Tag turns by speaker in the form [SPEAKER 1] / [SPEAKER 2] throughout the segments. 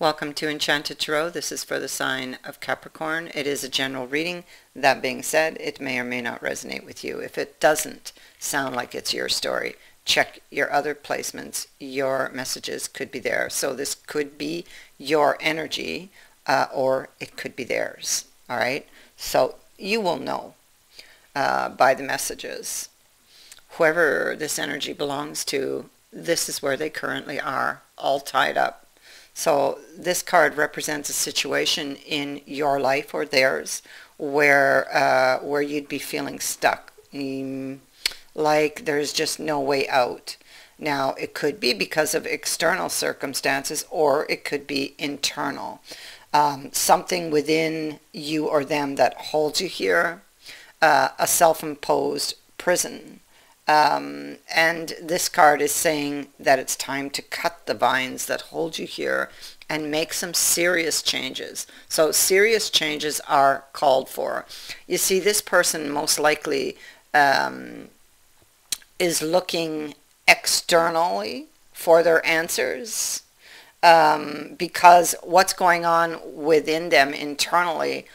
[SPEAKER 1] Welcome to Enchanted Tarot. This is for the sign of Capricorn. It is a general reading. That being said, it may or may not resonate with you. If it doesn't sound like it's your story, check your other placements. Your messages could be there. So this could be your energy or it could be theirs. All right? So you will know by the messages. Whoever this energy belongs to, this is where they currently are, all tied up. So this card represents a situation in your life or theirs where you'd be feeling stuck, like there's just no way out. Now, it could be because of external circumstances or it could be internal. Something within you or them that holds you here, a self-imposed prison. And this card is saying that it's time to cut the vines that hold you here and make some serious changes. So serious changes are called for. You see, this person most likely is looking externally for their answers because what's going on within them internally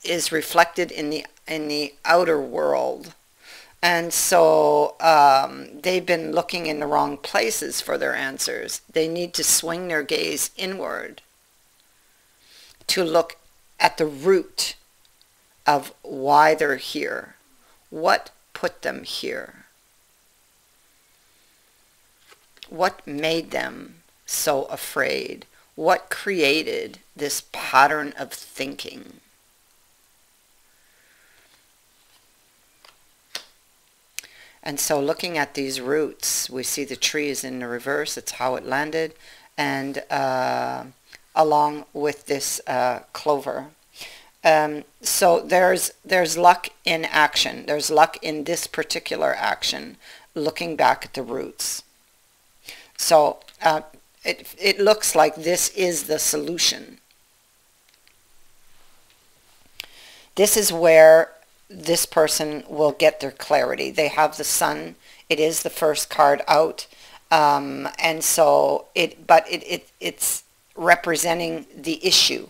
[SPEAKER 1] is reflected in the outer world. And so they've been looking in the wrong places for their answers. They need to swing their gaze inward to look at the root of why they're here. What put them here? What made them so afraid? What created this pattern of thinking? And so looking at these roots, we see the tree is in the reverse. It's how it landed. And along with this clover. So there's luck in action. There's luck in this particular action, looking back at the roots. So it looks like this is the solution. This is where this person will get their clarity. They have the sun. It is the first card out. And so it's representing the issue.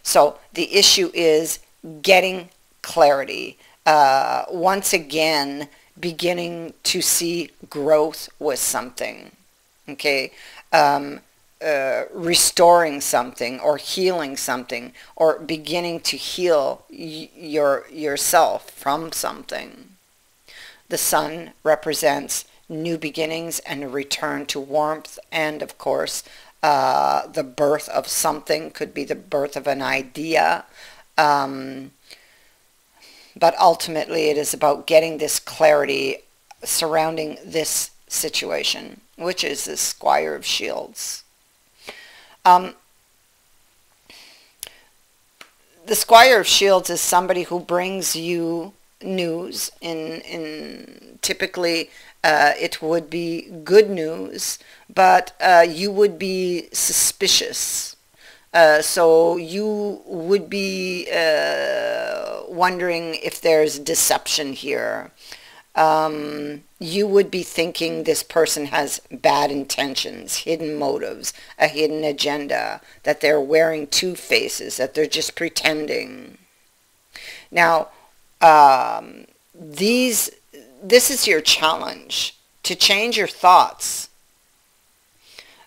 [SPEAKER 1] So the issue is getting clarity. Once again, beginning to see growth with something. Okay. Restoring something or healing something or beginning to heal yourself from something. The sun represents new beginnings and a return to warmth, and of course the birth of something. Could be the birth of an idea, but ultimately it is about getting this clarity surrounding this situation, which is the Squire of Shields. The Squire of Shields is somebody who brings you news. In typically it would be good news, but you would be suspicious. So you would be wondering if there's deception here. You would be thinking this person has bad intentions, hidden motives, a hidden agenda, that they're wearing two faces, that they're just pretending. Now, this is your challenge, to change your thoughts,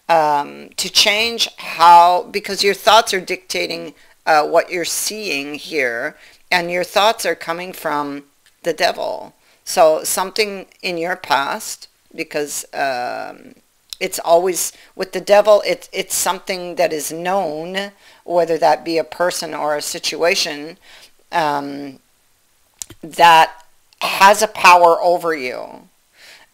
[SPEAKER 1] to change how, because your thoughts are dictating what you're seeing here, and your thoughts are coming from the devil. So something in your past, because it's always, with the devil, it's something that is known, whether that be a person or a situation, that has a power over you.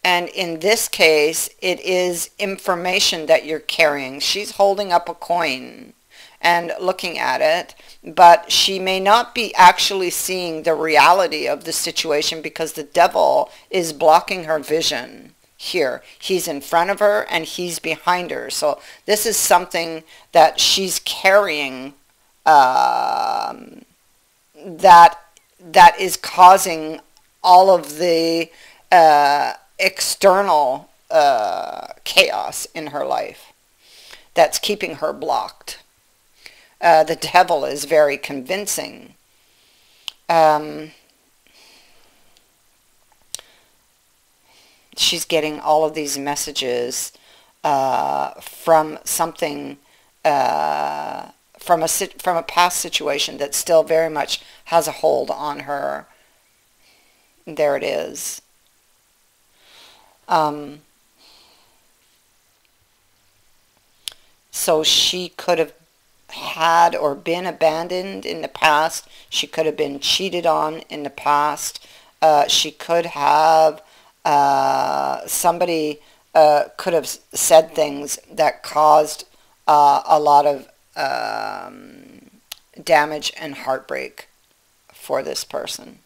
[SPEAKER 1] And in this case, it is information that you're carrying. She's holding up a coin and looking at it, but she may not be actually seeing the reality of the situation because the devil is blocking her vision here. He's in front of her and he's behind her. So this is something that she's carrying that is causing all of the external chaos in her life. that's keeping her blocked. The devil is very convincing. She's getting all of these messages from something, from a past situation that still very much has a hold on her. There it is. So she could have had or been abandoned in the past. She could have been cheated on in the past. She could have, somebody could have said things that caused a lot of damage and heartbreak for this person.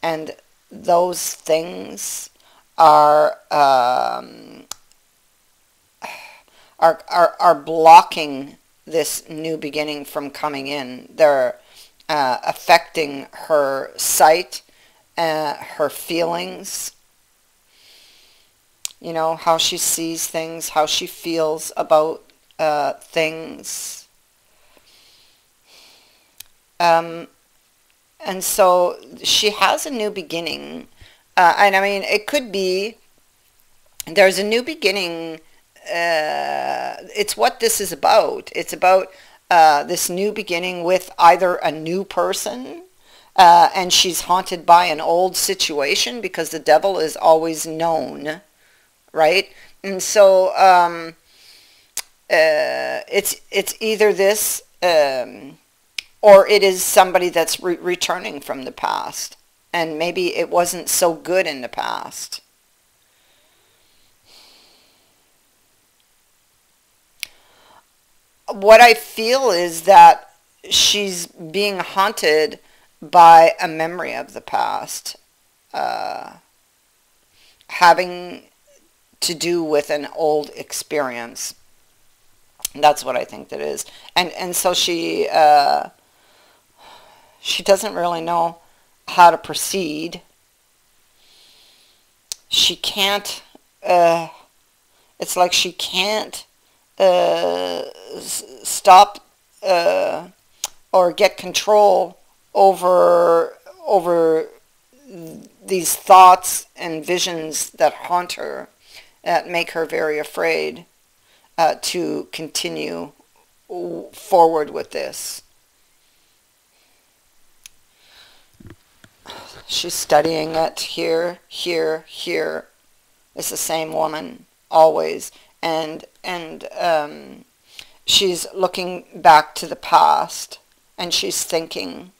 [SPEAKER 1] And those things are blocking this new beginning from coming in. They're affecting her sight, her feelings, you know, how she sees things, how she feels about things. And so she has a new beginning. And I mean, it could be there's a new beginning. It's what this is about. It's about this new beginning with either a new person, and she's haunted by an old situation, because the devil is always known, right? And so it's either this, or it is somebody that's returning from the past, and maybe it wasn't so good in the past. What I feel is that she's being haunted by a memory of the past, having to do with an old experience. That's what I think that is. And so she doesn't really know how to proceed. She can't, it's like she can't stop or get control over these thoughts and visions that haunt her, that make her very afraid to continue forward with this. She's studying it here, here, here. It's the same woman always. And she's looking back to the past, and she's thinking,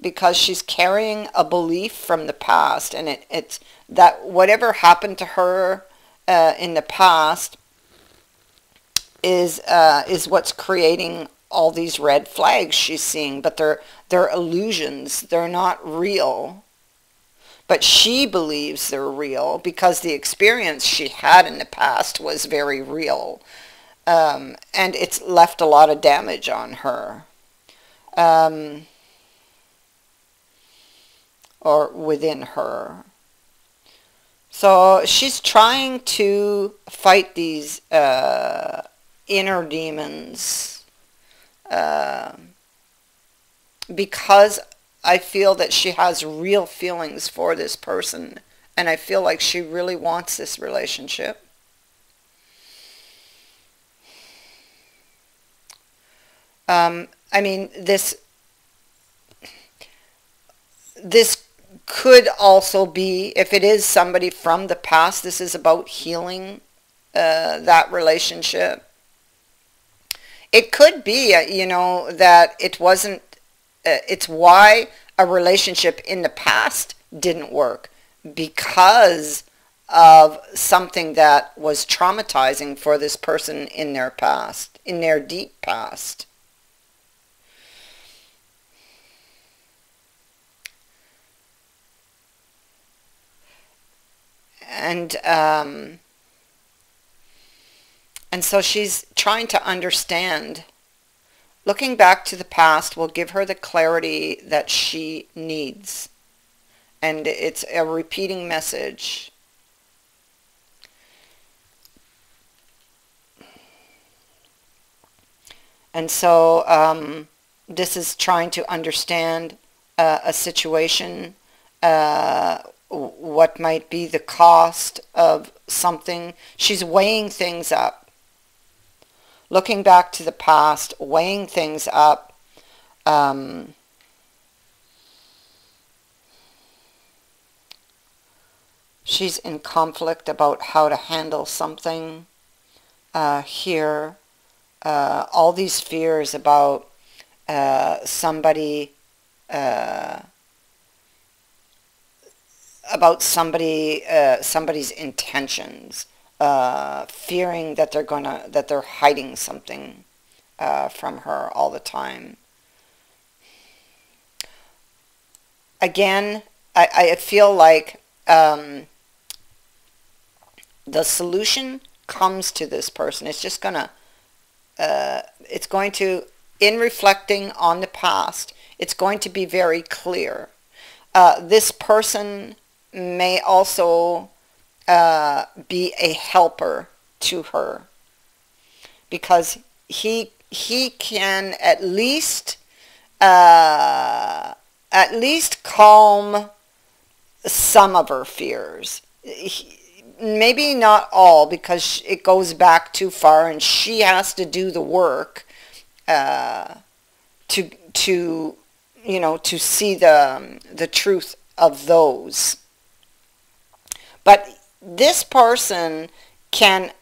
[SPEAKER 1] because she's carrying a belief from the past, and it's that whatever happened to her in the past is what's creating all these red flags she's seeing, but they're illusions. They're not real. But she believes they're real because the experience she had in the past was very real. And it's left a lot of damage on her. Or within her. So she's trying to fight these inner demons, because I feel that she has real feelings for this person, and I feel like she really wants this relationship. I mean, this could also be, if it is somebody from the past, this is about healing that relationship. It could be, you know, that it wasn't, it's why a relationship in the past didn't work, because of something that was traumatizing for this person in their past, in their deep past. And so she's trying to understand. Looking back to the past will give her the clarity that she needs. And it's a repeating message. And so this is trying to understand a situation, what might be the cost of something. She's weighing things up, looking back to the past, weighing things up. She's in conflict about how to handle something here. All these fears about somebody's intentions, fearing that they're hiding something from her all the time. Again, I feel like the solution comes to this person. It's just gonna in reflecting on the past, it's going to be very clear. This person may also be a helper to her, because he can at least calm some of her fears. Maybe not all, because it goes back too far and she has to do the work to see the truth of those. But this person can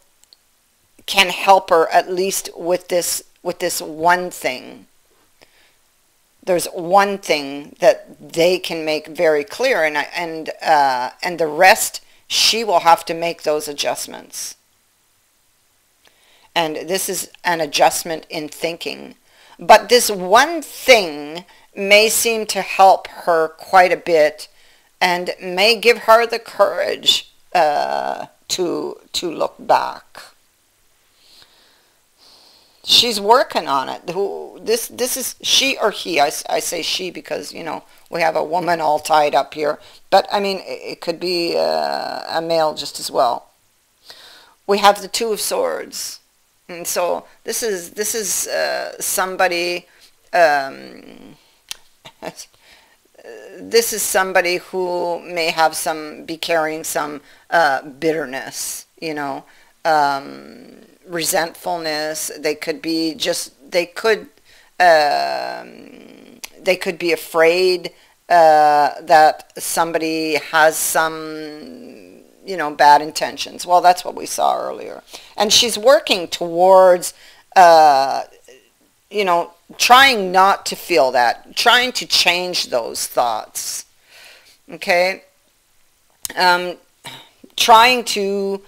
[SPEAKER 1] help her at least with this one thing. There's one thing that they can make very clear, and the rest, she will have to make those adjustments. And this is an adjustment in thinking. But this one thing may seem to help her quite a bit, and may give her the courage to look back. She's working on it. This is she or he. I say she because, we have a woman all tied up here. But, I mean, it could be a male just as well. We have the Two of Swords. And so this is somebody... this is somebody who may be carrying some bitterness, resentfulness. They could be afraid that somebody has some, bad intentions. Well, that's what we saw earlier. And she's working towards, trying not to feel that, trying to change those thoughts. Okay? Trying to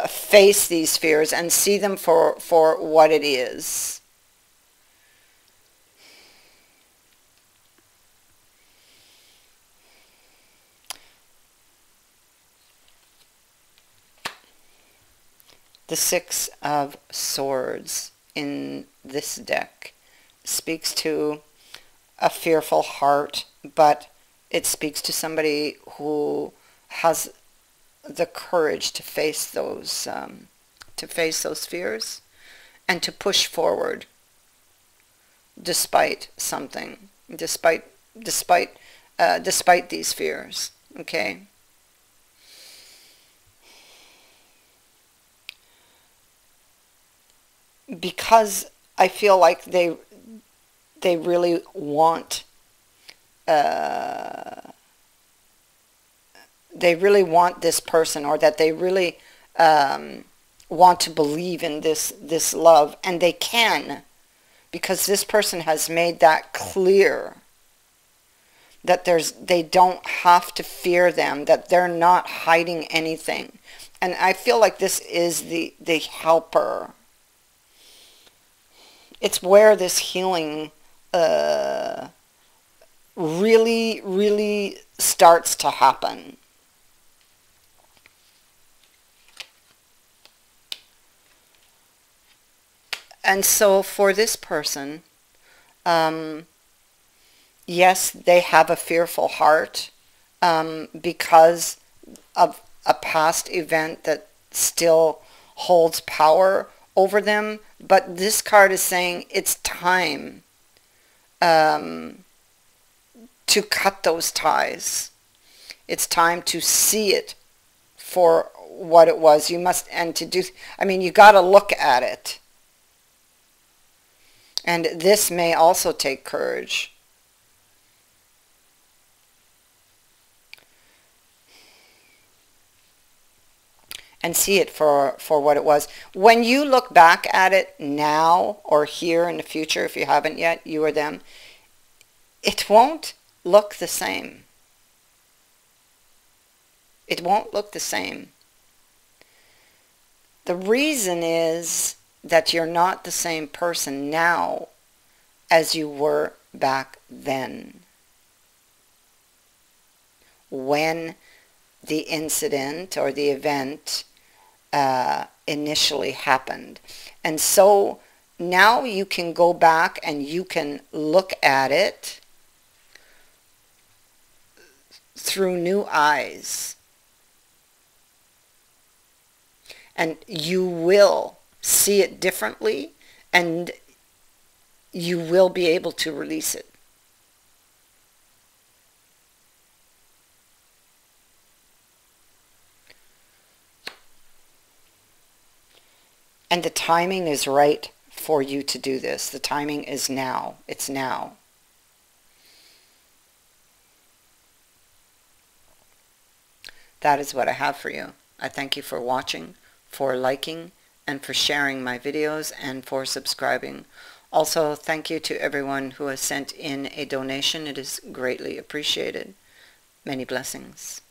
[SPEAKER 1] face these fears and see them for what it is. The Six of Swords in this deck speaks to a fearful heart, but it speaks to somebody who has the courage to face those fears and to push forward despite something, despite these fears. Okay. Because I feel like they really want this person, or that they really want to believe in this love, and they can, because this person has made that clear, that they don't have to fear them, that they're not hiding anything. And I feel like this is the helper. It's where this healing really, really starts to happen. And so for this person, yes, they have a fearful heart because of a past event that still holds power over them, but this card is saying it's time to cut those ties. It's time to see it for what it was. You must, and to do, I mean, you got to look at it. And this may also take courage. And see it for what it was. When you look back at it now or here in the future, if you haven't yet, you or them, it won't look the same. It won't look the same. The reason is that you're not the same person now as you were back then, when the incident or the event initially happened. And so now you can go back and you can look at it through new eyes. And you will see it differently, and you will be able to release it. And the timing is right for you to do this. The timing is now. It's now. That is what I have for you. I thank you for watching, for liking, and for sharing my videos, and for subscribing. Also, thank you to everyone who has sent in a donation. It is greatly appreciated. Many blessings.